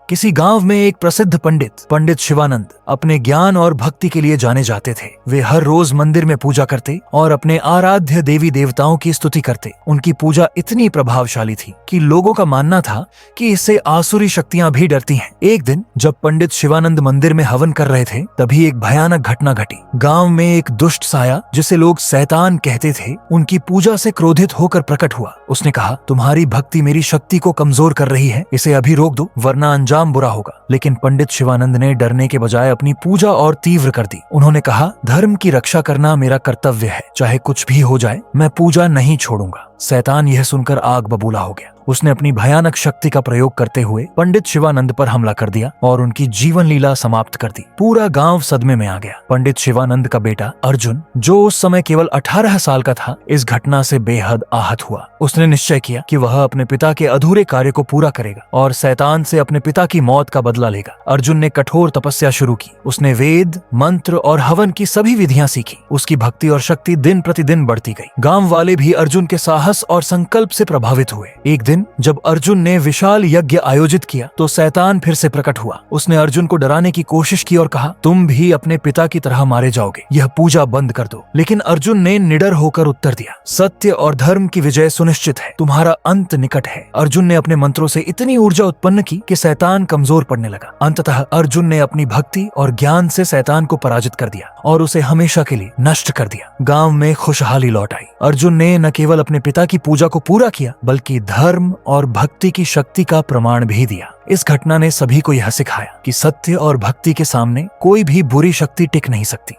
किसी गांव में एक प्रसिद्ध पंडित शिवानंद अपने ज्ञान और भक्ति के लिए जाने जाते थे। वे हर रोज मंदिर में पूजा करते और अपने आराध्य देवी देवताओं की स्तुति करते। उनकी पूजा इतनी प्रभावशाली थी कि लोगों का मानना था कि इससे आसुरी शक्तियां भी डरती हैं। एक दिन जब पंडित शिवानंद मंदिर में हवन कर रहे थे, तभी एक भयानक घटना घटी। गांव में एक दुष्ट साया, जिसे लोग शैतान कहते थे, उनकी पूजा से क्रोधित होकर प्रकट हुआ। उसने कहा, तुम्हारी भक्ति मेरी शक्ति को कमजोर कर रही है, इसे अभी रोक दो वरना अंजाम बुरा होगा। लेकिन पंडित शिवानंद ने डरने के बजाय अपनी पूजा और तीव्र कर दी। उन्होंने कहा, धर्म की रक्षा करना मेरा कर्तव्य है, चाहे कुछ भी हो जाए मैं पूजा नहीं छोड़ूंगा। शैतान यह सुनकर आग बबूला हो गया। उसने अपनी भयानक शक्ति का प्रयोग करते हुए पंडित शिवानंद पर हमला कर दिया और उनकी जीवन लीला समाप्त कर दी। पूरा गांव सदमे में आ गया। पंडित शिवानंद का बेटा अर्जुन, जो उस समय केवल 18 साल का था, इस घटना से बेहद आहत हुआ। उसने निश्चय किया कि वह अपने पिता के अधूरे कार्य को पूरा करेगा और शैतान से अपने पिता की मौत का बदला लेगा। अर्जुन ने कठोर तपस्या शुरू की। उसने वेद, मंत्र और हवन की सभी विधियां सीखी। उसकी भक्ति और शक्ति दिन प्रतिदिन बढ़ती गई। गांव वाले भी अर्जुन के साहस और संकल्प से प्रभावित हुए। एक दिन जब अर्जुन ने विशाल यज्ञ आयोजित किया तो शैतान फिर से प्रकट हुआ। उसने अर्जुन को डराने की कोशिश की और कहा, तुम भी अपने पिता की तरह मारे जाओगे, यह पूजा बंद कर दो। लेकिन अर्जुन ने निडर होकर उत्तर दिया, सत्य और धर्म की विजय सुनिश्चित है, तुम्हारा अंत निकट है। अर्जुन ने अपने मंत्रों से इतनी ऊर्जा उत्पन्न की कि शैतान कमजोर पड़ने लगा। अंततः अर्जुन ने अपनी भक्ति और ज्ञान से शैतान को पराजित कर दिया और उसे हमेशा के लिए नष्ट कर दिया। गांव में खुशहाली लौट आई। अर्जुन ने न केवल अपने पिता की पूजा को पूरा किया, बल्कि धर्म और भक्ति की शक्ति का प्रमाण भी दिया। इस घटना ने सभी को यह सिखाया कि सत्य और भक्ति के सामने कोई भी बुरी शक्ति टिक नहीं सकती।